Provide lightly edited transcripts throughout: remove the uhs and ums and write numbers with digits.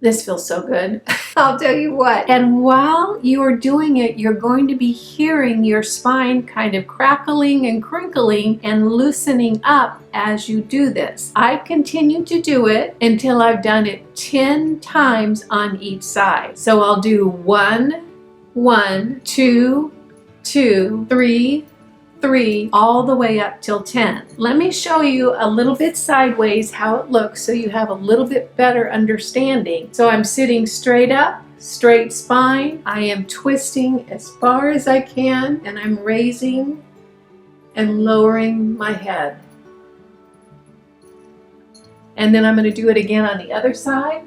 This feels so good. I'll tell you what. And while you are doing it, you're going to be hearing your spine kind of crackling and crinkling and loosening up as you do this. I continue to do it until I've done it 10 times on each side. So I'll do 1, 1, 2, 2, 3, 3, all the way up till 10. Let me show you a little bit sideways how it looks so you have a little bit better understanding. So I'm sitting straight up, straight spine. I am twisting as far as I can, and I'm raising and lowering my head. And then I'm going to do it again on the other side.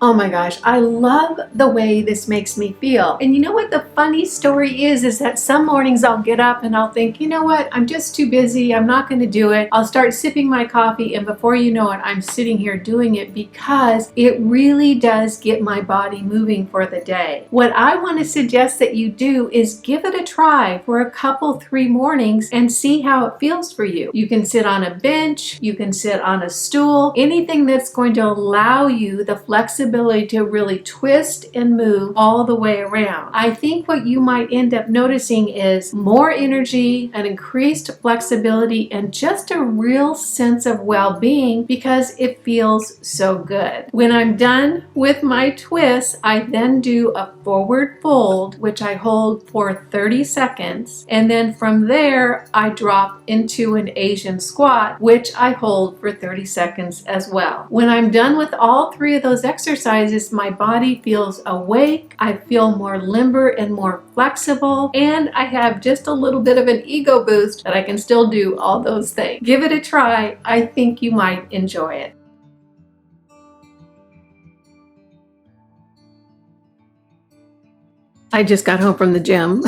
Oh my gosh, I love the way this makes me feel. And you know what the funny story is that some mornings I'll get up and I'll think, you know what, I'm just too busy, I'm not gonna do it. I'll start sipping my coffee, and before you know it, I'm sitting here doing it because it really does get my body moving for the day. What I wanna suggest that you do is give it a try for a couple, 3 mornings and see how it feels for you. You can sit on a bench, you can sit on a stool, anything that's going to allow you the flexibility to really twist and move all the way around. I think what you might end up noticing is more energy, an increased flexibility, and just a real sense of well-being because it feels so good. When I'm done with my twist, I then do a forward fold, which I hold for 30 seconds, and then from there I drop into an Asian squat, which I hold for 30 seconds as well. When I'm done with all 3 of those exercises, my body feels awake, I feel more limber and more flexible, and I have just a little bit of an ego boost that I can still do all those things. Give it a try. I think you might enjoy it. I just got home from the gym.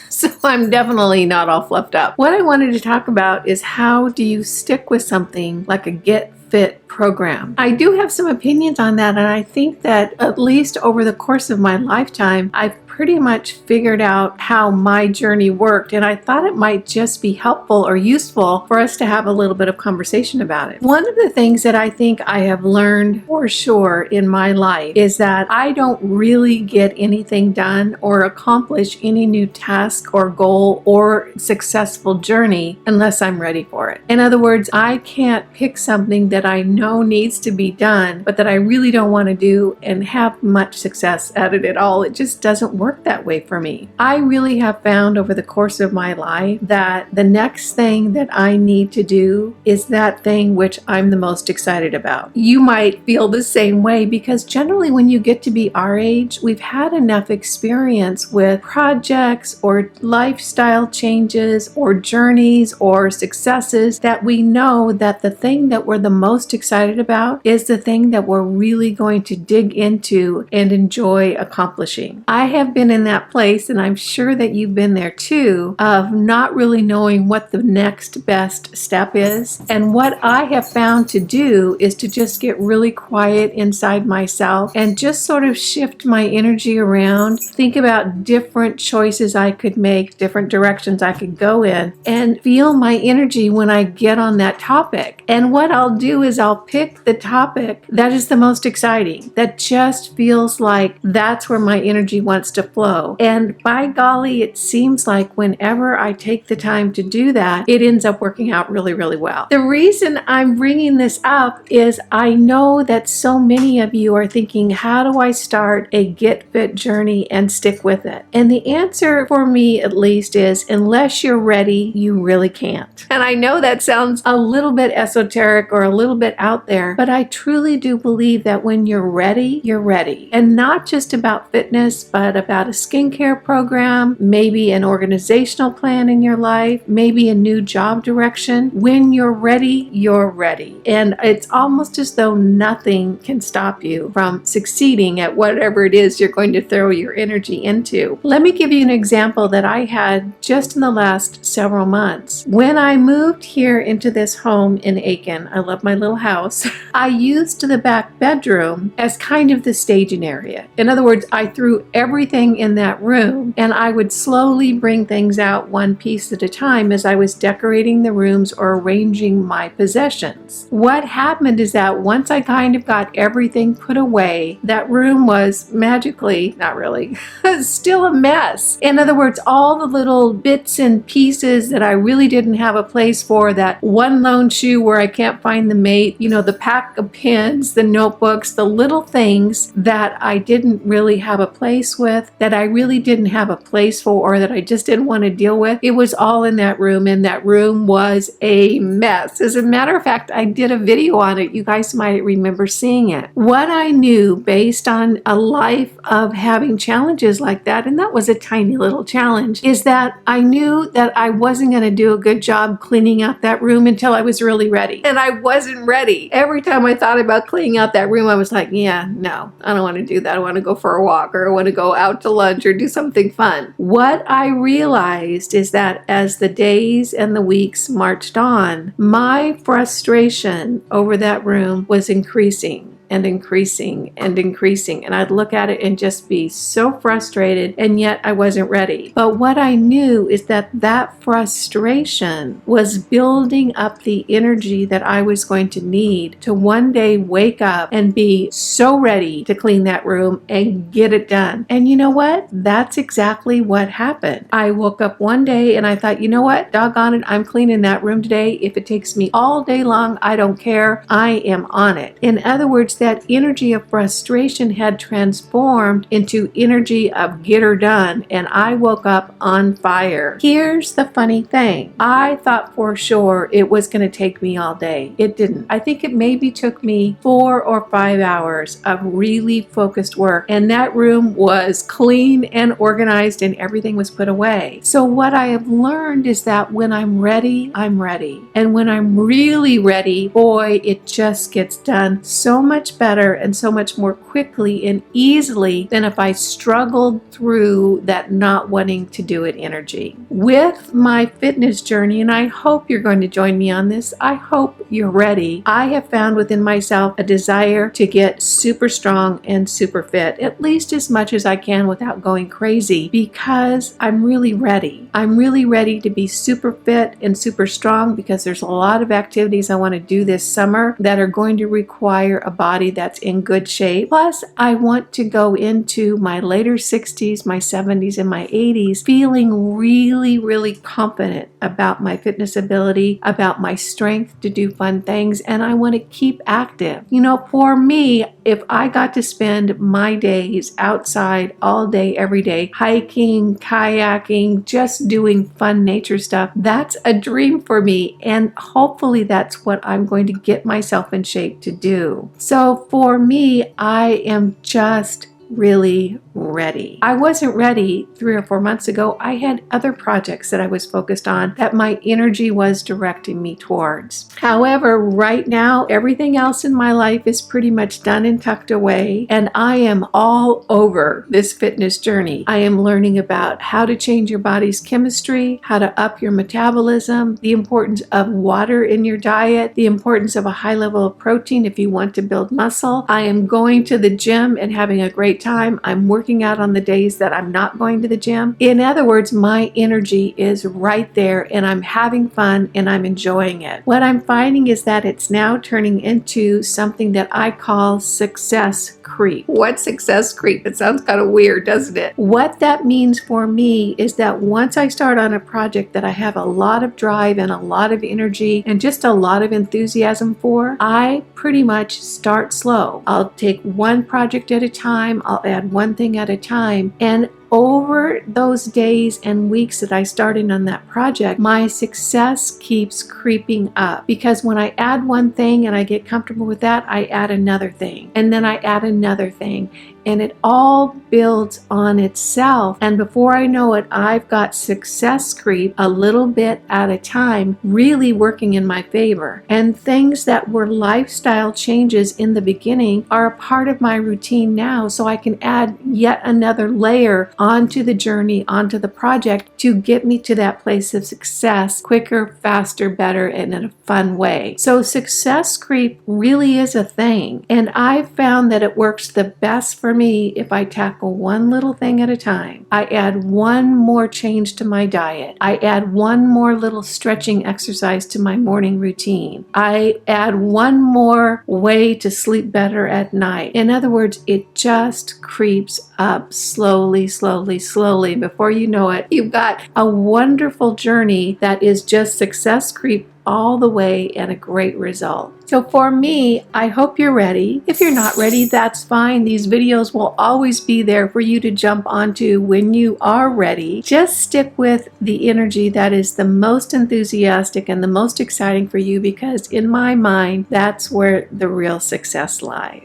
So I'm definitely not all fluffed up. What I wanted to talk about is how do you stick with something like a Get Fit program. I do have some opinions on that, and I think that at least over the course of my lifetime, I've pretty much figured out how my journey worked, and I thought it might just be helpful or useful for us to have a little bit of conversation about it. One of the things that I think I have learned for sure in my life is that I don't really get anything done or accomplish any new task or goal or successful journey unless I'm ready for it. In other words, I can't pick something that I know needs to be done, but that I really don't want to do and have much success at it at all. It just doesn't work that way for me. I really have found over the course of my life that the next thing that I need to do is that thing which I'm the most excited about. You might feel the same way because generally when you get to be our age, we've had enough experience with projects or lifestyle changes or journeys or successes that we know that the thing that we're the most excited about is the thing that we're really going to dig into and enjoy accomplishing. I have been in that place, and I'm sure that you've been there too, of not really knowing what the next best step is. And what I have found to do is to just get really quiet inside myself and just sort of shift my energy around, think about different choices I could make, different directions I could go in, and feel my energy when I get on that topic. And what I'll do is I'll pick the topic that is the most exciting, that just feels like that's where my energy wants to flow. And by golly, it seems like whenever I take the time to do that, it ends up working out really, really well. The reason I'm bringing this up is I know that so many of you are thinking, how do I start a Get Fit journey and stick with it? And the answer for me at least is unless you're ready, you really can't. And I know that sounds a little bit esoteric or a little bit out there, but I truly do believe that when you're ready, you're ready. And not just about fitness, but about a skincare program, maybe an organizational plan in your life, maybe a new job direction. When you're ready, you're ready. And it's almost as though nothing can stop you from succeeding at whatever it is you're going to throw your energy into. Let me give you an example that I had just in the last several months. When I moved here into this home in Aiken, I love my little house, I used the back bedroom as kind of the staging area. In other words, I threw everything everything in that room, and I would slowly bring things out one piece at a time as I was decorating the rooms or arranging my possessions. What happened is that once I kind of got everything put away, that room was magically, not really, still a mess. In other words, all the little bits and pieces that I really didn't have a place for, that one lone shoe where I can't find the mate, the pack of pens, the notebooks, the little things that I didn't really have a place with, that I really didn't have a place for, or that I just didn't want to deal with. It was all in that room, and that room was a mess. As a matter of fact, I did a video on it. You guys might remember seeing it. What I knew based on a life of having challenges like that, and that was a tiny little challenge, is that I knew that I wasn't going to do a good job cleaning out that room until I was really ready. And I wasn't ready. Every time I thought about cleaning out that room, I was like, yeah, no, I don't want to do that. I want to go for a walk, or I want to go out to lunch or do something fun. What I realized is that as the days and the weeks marched on, my frustration over that room was increasing and increasing and increasing. And I'd look at it and just be so frustrated, and yet I wasn't ready. But what I knew is that that frustration was building up the energy that I was going to need to one day wake up and be so ready to clean that room and get it done. And you know what? That's exactly what happened. I woke up one day and I thought, you know what? Doggone it, I'm cleaning that room today. If it takes me all day long, I don't care. I am on it. In other words, that energy of frustration had transformed into energy of get her done, and I woke up on fire. Here's the funny thing. I thought for sure it was going to take me all day. It didn't. I think it maybe took me 4 or 5 hours of really focused work, and that room was clean and organized and everything was put away. So what I have learned is that when I'm ready, I'm ready. And when I'm really ready, boy, it just gets done so much better and so much more quickly and easily than if I struggled through that not wanting to do it energy. With my fitness journey, and I hope you're going to join me on this, I hope you're ready, I have found within myself a desire to get super strong and super fit, at least as much as I can without going crazy, because I'm really ready. I'm really ready to be super fit and super strong, because there's a lot of activities I want to do this summer that are going to require a body that's in good shape. Plus, I want to go into my later 60s, my 70s, and my 80s feeling really, really confident about my fitness ability, about my strength to do fun things, and I want to keep active. For me, if I got to spend my days outside all day, every day, hiking, kayaking, just doing fun nature stuff, that's a dream for me, and hopefully that's what I'm going to get myself in shape to do. So for me, I am just really ready. I wasn't ready 3 or 4 months ago. I had other projects that I was focused on that my energy was directing me towards. However, right now, everything else in my life is pretty much done and tucked away, and I am all over this fitness journey. I am learning about how to change your body's chemistry, how to up your metabolism, the importance of water in your diet, the importance of a high level of protein if you want to build muscle. I am going to the gym and having a great time. I'm working out on the days that I'm not going to the gym. In other words, my energy is right there, and I'm having fun and I'm enjoying it. What I'm finding is that it's now turning into something that I call success creep. What success creep? It sounds kind of weird, doesn't it? What that means for me is that once I start on a project that I have a lot of drive and a lot of energy and just a lot of enthusiasm for, I pretty much start slow. I'll take one project at a time. I'll add one thing at a time, and over those days and weeks that I started on that project, my success keeps creeping up, because when I add one thing and I get comfortable with that, I add another thing, and then I add another thing, and it all builds on itself. And before I know it, I've got success creep a little bit at a time really working in my favor. And things that were lifestyle changes in the beginning are a part of my routine now, so I can add yet another layer onto the journey, onto the project, to get me to that place of success quicker, faster, better, and in a fun way. So success creep really is a thing, and I've found that it works the best for me, if I tackle one little thing at a time, I add one more change to my diet, I add one more little stretching exercise to my morning routine, I add one more way to sleep better at night. In other words, it just creeps up slowly, slowly, slowly. Before you know it, you've got a wonderful journey that is just success creep all the way and a great result. So for me, I hope you're ready. If you're not ready, that's fine. These videos will always be there for you to jump onto when you are ready. Just stick with the energy that is the most enthusiastic and the most exciting for you, because in my mind, that's where the real success lies.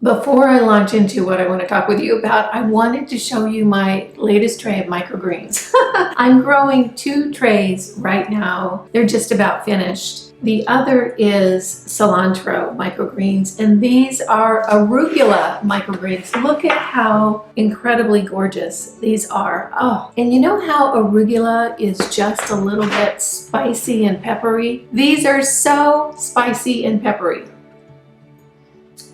Before I launch into what I want to talk with you about, I wanted to show you my latest tray of microgreens. I'm growing 2 trays right now. They're just about finished. The other is cilantro microgreens, and these are arugula microgreens. Look at how incredibly gorgeous these are. Oh, and you know how arugula is just a little bit spicy and peppery? These are so spicy and peppery.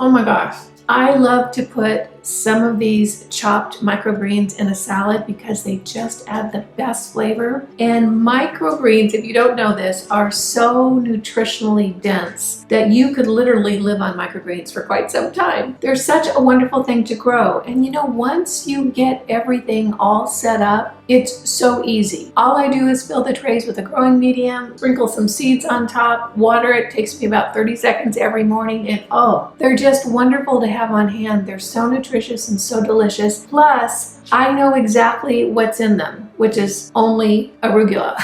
Oh my gosh. I love to put some of these chopped microgreens in a salad because they just add the best flavor. And microgreens, if you don't know this, are so nutritionally dense that you could literally live on microgreens for quite some time. They're such a wonderful thing to grow. And you know, once you get everything all set up, it's so easy. All I do is fill the trays with a growing medium, sprinkle some seeds on top, water it. Takes me about 30 seconds every morning, and oh, they're just wonderful to have on hand. They're so nutritious and so delicious. Plus, I know exactly what's in them, which is only arugula.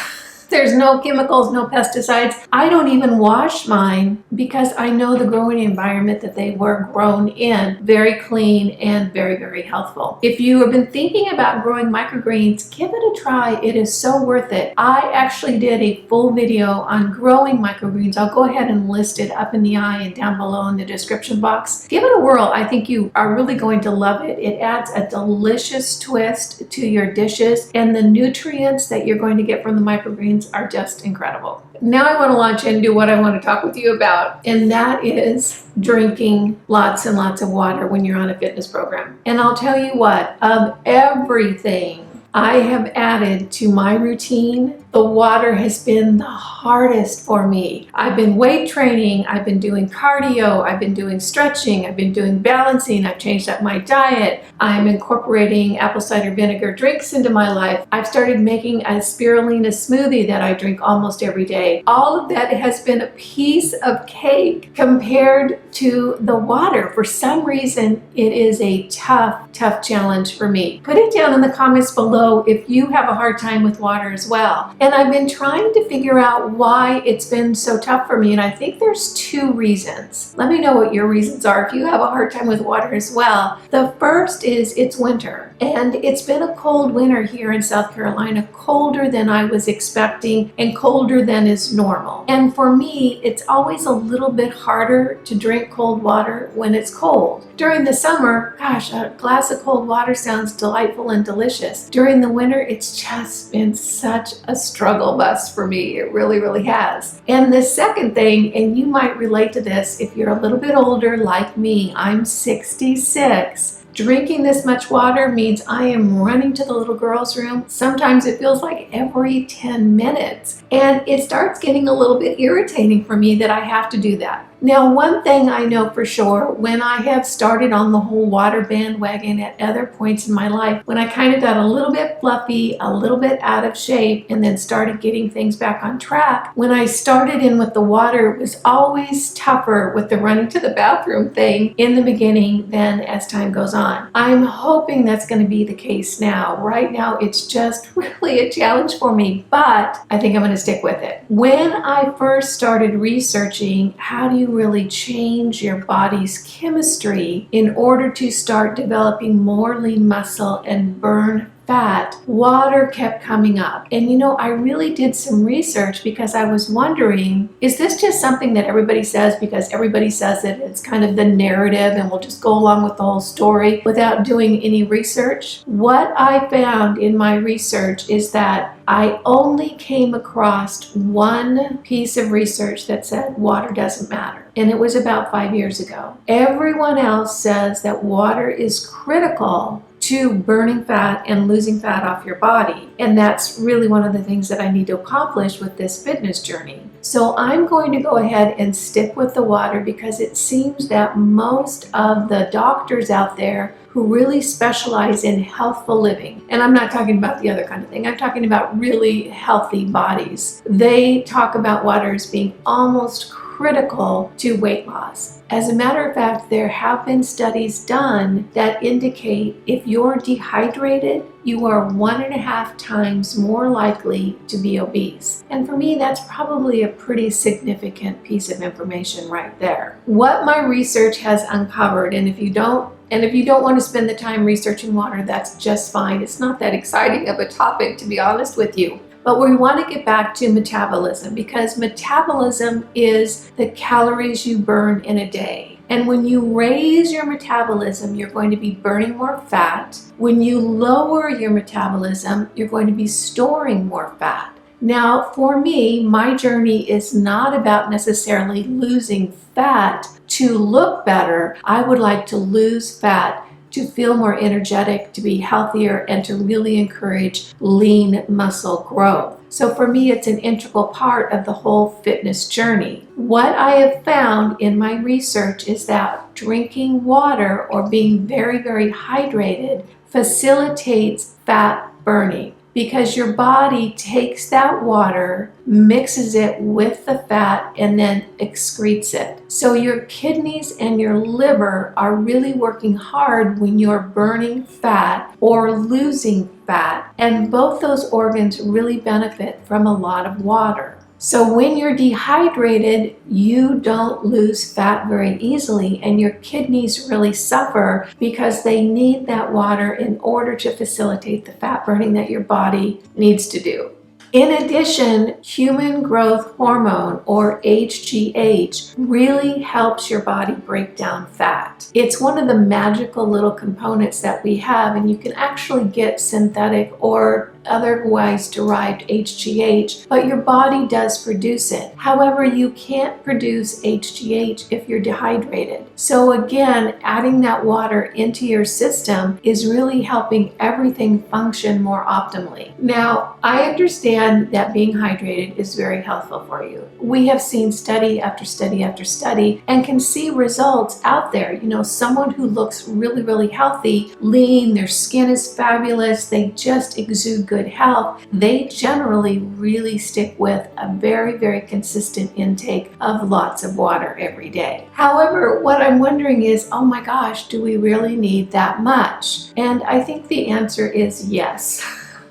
There's no chemicals, no pesticides. I don't even wash mine because I know the growing environment that they were grown in. Very clean and very, very healthful. If you have been thinking about growing microgreens, give it a try. It is so worth it. I actually did a full video on growing microgreens. I'll go ahead and list it up in the eye and down below in the description box. Give it a whirl. I think you are really going to love it. It adds a delicious twist to your dishes, and the nutrients that you're going to get from the microgreens are just incredible. Now I want to launch into what I want to talk with you about, and that is drinking lots and lots of water when you're on a fitness program. And I'll tell you what, of everything I have added to my routine, the water has been the hardest for me. I've been weight training, I've been doing cardio, I've been doing stretching, I've been doing balancing, I've changed up my diet, I'm incorporating apple cider vinegar drinks into my life. I've started making a spirulina smoothie that I drink almost every day. All of that has been a piece of cake compared to the water. For some reason, it is a tough challenge for me. Put it down in the comments below if you have a hard time with water as well. And I've been trying to figure out why it's been so tough for me, and I think there's 2 reasons. Let me know what your reasons are if you have a hard time with water as well. The first is it's winter, and it's been a cold winter here in South Carolina, colder than I was expecting and colder than is normal. And for me, it's always a little bit harder to drink cold water when it's cold. During the summer, gosh, a glass of cold water sounds delightful and delicious. During the winter, it's just been such a struggle bus for me. It really, really has. And the second thing, and you might relate to this if you're a little bit older like me, I'm 66. Drinking this much water means I am running to the little girl's room. Sometimes it feels like every 10 minutes. And it starts getting a little bit irritating for me that I have to do that. Now, one thing I know for sure, when I have started on the whole water bandwagon at other points in my life, when I kind of got a little bit fluffy, a little bit out of shape, and then started getting things back on track, when I started in with the water, it was always tougher with the running to the bathroom thing in the beginning than as time goes on. I'm hoping that's going to be the case now. Right now, it's just really a challenge for me, but I think I'm going to stick with it. When I first started researching how do you really change your body's chemistry in order to start developing more lean muscle and burn fat, water kept coming up. And you know, I really did some research because I was wondering, is this just something that everybody says because everybody says it? It's kind of the narrative and we'll just go along with the whole story without doing any research. What I found in my research is that I only came across one piece of research that said water doesn't matter. And it was about 5 years ago. Everyone else says that water is critical to burning fat and losing fat off your body. And that's really one of the things that I need to accomplish with this fitness journey. So I'm going to go ahead and stick with the water because it seems that most of the doctors out there who really specialize in healthful living, and I'm not talking about the other kind of thing, I'm talking about really healthy bodies, they talk about water as being almost critical to weight loss. As a matter of fact, there have been studies done that indicate if you're dehydrated, you are 1.5 times more likely to be obese. And for me, that's probably a pretty significant piece of information right there. What my research has uncovered, and if you don't want to spend the time researching water, that's just fine. It's not that exciting of a topic, to be honest with you. But we want to get back to metabolism because metabolism is the calories you burn in a day. And when you raise your metabolism, you're going to be burning more fat. When you lower your metabolism, you're going to be storing more fat. Now, for me, my journey is not about necessarily losing fat to look better. I would like to lose fat to feel more energetic, to be healthier, and to really encourage lean muscle growth. So for me, it's an integral part of the whole fitness journey. What I have found in my research is that drinking water or being very, very hydrated facilitates fat burning, because your body takes that water, mixes it with the fat, and then excretes it. So your kidneys and your liver are really working hard when you're burning fat or losing fat, and both those organs really benefit from a lot of water. So when you're dehydrated, you don't lose fat very easily, and your kidneys really suffer because they need that water in order to facilitate the fat burning that your body needs to do. In addition, human growth hormone, or HGH, really helps your body break down fat. It's one of the magical little components that we have, and you can actually get synthetic or otherwise derived HGH, but your body does produce it. However, you can't produce HGH if you're dehydrated. So again, adding that water into your system is really helping everything function more optimally. Now, I understand that being hydrated is very helpful for you. We have seen study after study after study and can see results out there. You know, someone who looks really, really healthy, lean, their skin is fabulous, they just exude good health, they generally really stick with a very, very consistent intake of lots of water every day. However, what I'm wondering is, oh my gosh, do we really need that much? And I think the answer is yes.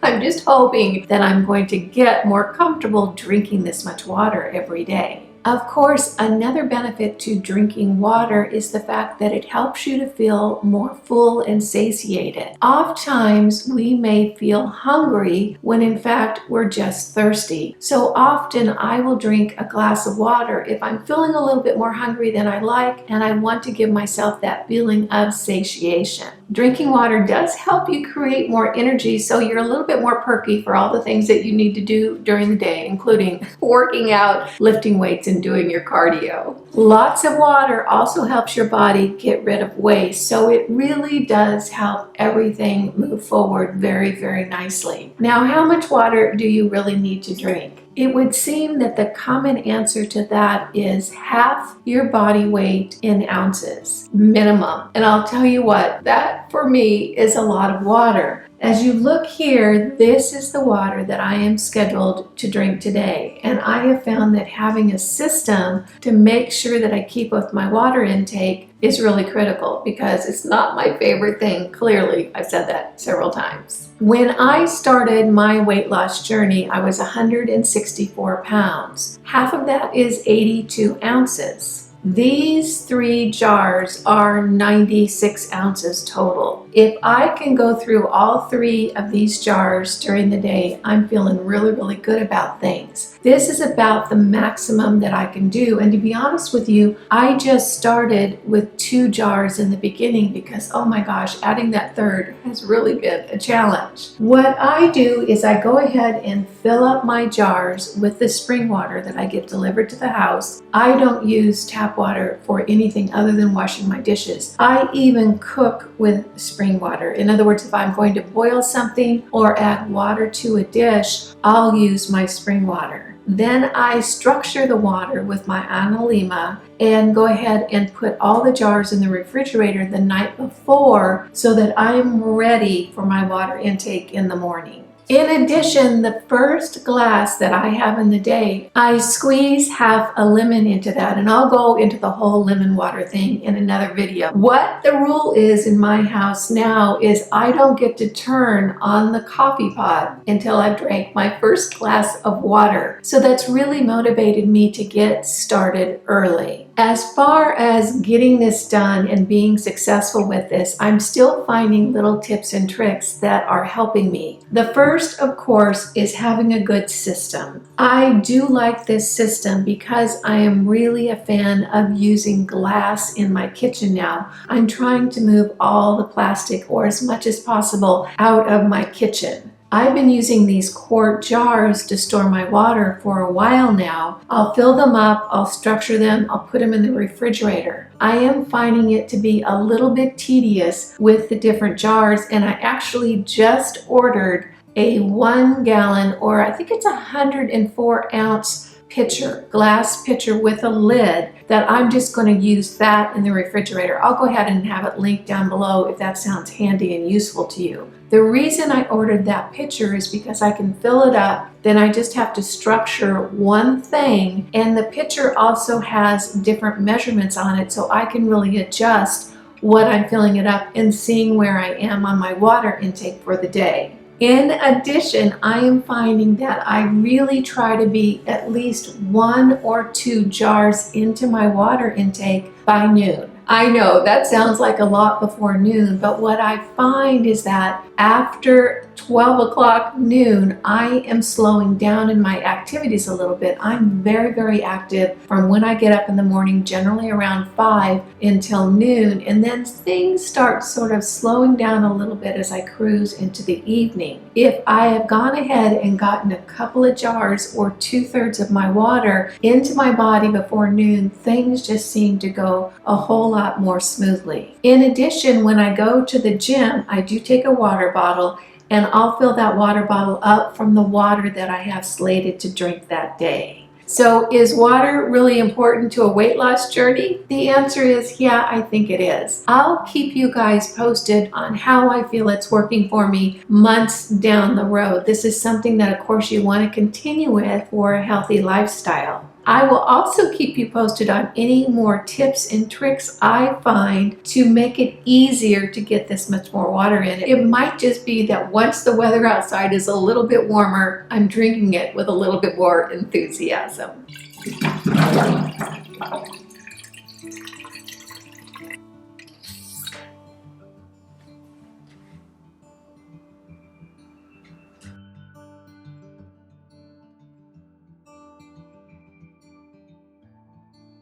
I'm just hoping that I'm going to get more comfortable drinking this much water every day. Of course, another benefit to drinking water is the fact that it helps you to feel more full and satiated. Oftentimes, we may feel hungry when in fact we're just thirsty. So often I will drink a glass of water if I'm feeling a little bit more hungry than I like and I want to give myself that feeling of satiation. Drinking water does help you create more energy, so you're a little bit more perky for all the things that you need to do during the day, including working out, lifting weights, and doing your cardio. Lots of water also helps your body get rid of waste, so it really does help everything move forward very, very nicely. Now, how much water do you really need to drink? It would seem that the common answer to that is half your body weight in ounces, minimum. And I'll tell you what, that for me is a lot of water. As you look here, this is the water that I am scheduled to drink today. And I have found that having a system to make sure that I keep with my water intake is really critical because it's not my favorite thing. Clearly, I've said that several times. When I started my weight loss journey, I was 164 pounds. Half of that is 82 ounces. These 3 jars are 96 ounces total. If I can go through all 3 of these jars during the day, I'm feeling really, really good about things. This is about the maximum that I can do. And to be honest with you, I just started with 2 jars in the beginning because, oh my gosh, adding that third has really been a challenge. What I do is I go ahead and fill up my jars with the spring water that I get delivered to the house. I don't use tap water for anything other than washing my dishes. I even cook with spring water. In other words, if I'm going to boil something or add water to a dish, I'll use my spring water. Then I structure the water with my Honeylove and go ahead and put all the jars in the refrigerator the night before so that I'm ready for my water intake in the morning. In addition, the first glass that I have in the day, I squeeze half a lemon into that, and I'll go into the whole lemon water thing in another video. What the rule is in my house now is I don't get to turn on the coffee pot until I've drank my first glass of water. So that's really motivated me to get started early. As far as getting this done and being successful with this, I'm still finding little tips and tricks that are helping me. The first, of course, is having a good system. I do like this system because I am really a fan of using glass in my kitchen now. I'm trying to move all the plastic, or as much as possible, out of my kitchen. I've been using these quart jars to store my water for a while now. I'll fill them up, I'll structure them, I'll put them in the refrigerator. I am finding it to be a little bit tedious with the different jars, and I actually just ordered a 1 gallon, or I think it's 104 ounce pitcher, glass pitcher with a lid, that I'm just going to use that in the refrigerator. I'll go ahead and have it linked down below if that sounds handy and useful to you. The reason I ordered that pitcher is because I can fill it up, then I just have to structure one thing, and the pitcher also has different measurements on it, so I can really adjust what I'm filling it up and seeing where I am on my water intake for the day. In addition, I am finding that I really try to be at least 1 or 2 jars into my water intake by noon. I know that sounds like a lot before noon, but what I find is that after 12 o'clock noon, I am slowing down in my activities a little bit. I'm very, very active from when I get up in the morning, generally around 5 until noon, and then things start sort of slowing down a little bit as I cruise into the evening. If I have gone ahead and gotten a couple of jars or 2/3 of my water into my body before noon, things just seem to go a whole lot more smoothly. In addition, when I go to the gym, I do take a water bottle, and I'll fill that water bottle up from the water that I have slated to drink that day. So is water really important to a weight loss journey? The answer is yeah, I think it is. I'll keep you guys posted on how I feel it's working for me months down the road. This is something that, of course, you want to continue with for a healthy lifestyle. I will also keep you posted on any more tips and tricks I find to make it easier to get this much more water in. It might just be that once the weather outside is a little bit warmer, I'm drinking it with a little bit more enthusiasm.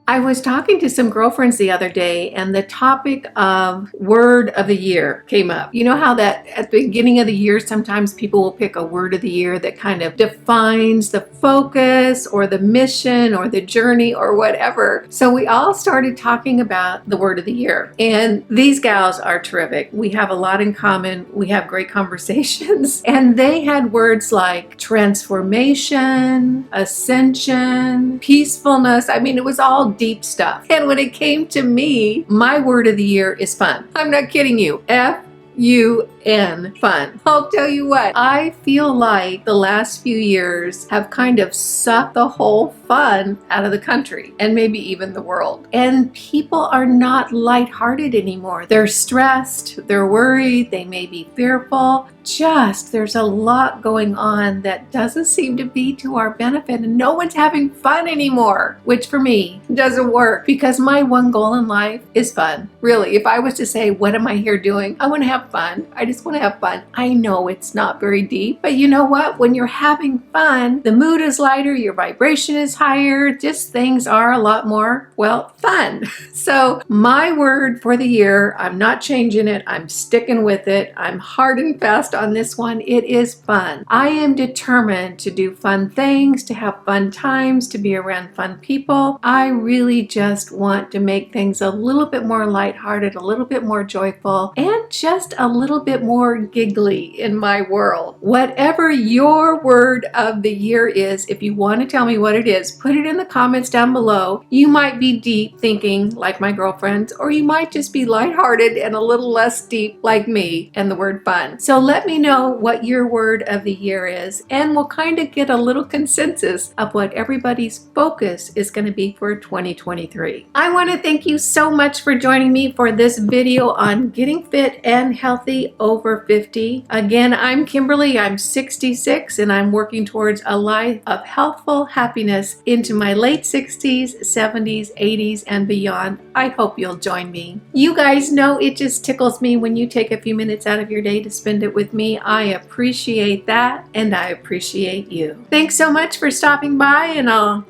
I was talking to some girlfriends the other day, and the topic of word of the year came up. You know how that at the beginning of the year, sometimes people will pick a word of the year that kind of defines the focus or the mission or the journey or whatever. So we all started talking about the word of the year. And these gals are terrific. We have a lot in common. We have great conversations. And they had words like transformation, ascension, peacefulness. I mean, it was all deep stuff. And when it came to me, my word of the year is fun. I'm not kidding you. F-U-N. and fun. I'll tell you what, I feel like the last few years have kind of sucked the whole fun out of the country and maybe even the world. And people are not lighthearted anymore. They're stressed, they're worried, they may be fearful. There's a lot going on that doesn't seem to be to our benefit, and no one's having fun anymore, which for me doesn't work, because my one goal in life is fun. Really, if I was to say, what am I here doing? I want to have fun. I just want to have fun. I know it's not very deep, but you know what? When you're having fun, the mood is lighter, your vibration is higher, just things are a lot more, well, fun. So my word for the year, I'm not changing it. I'm sticking with it. I'm hard and fast on this one. It is fun. I am determined to do fun things, to have fun times, to be around fun people. I really just want to make things a little bit more lighthearted, a little bit more joyful, and just a little bit more giggly in my world. Whatever your word of the year is, if you want to tell me what it is, put it in the comments down below. You might be deep thinking like my girlfriends, or you might just be lighthearted and a little less deep like me and the word fun. So let me know what your word of the year is, and we'll kind of get a little consensus of what everybody's focus is going to be for 2023. I want to thank you so much for joining me for this video on getting fit and healthy over 50. Again, I'm Kimberly. I'm 66 and I'm working towards a life of healthful happiness into my late 60s, 70s, 80s, and beyond. I hope you'll join me. You guys know it just tickles me when you take a few minutes out of your day to spend it with me. I appreciate that, and I appreciate you. Thanks so much for stopping by, and I'll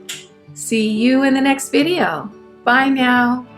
see you in the next video. Bye now.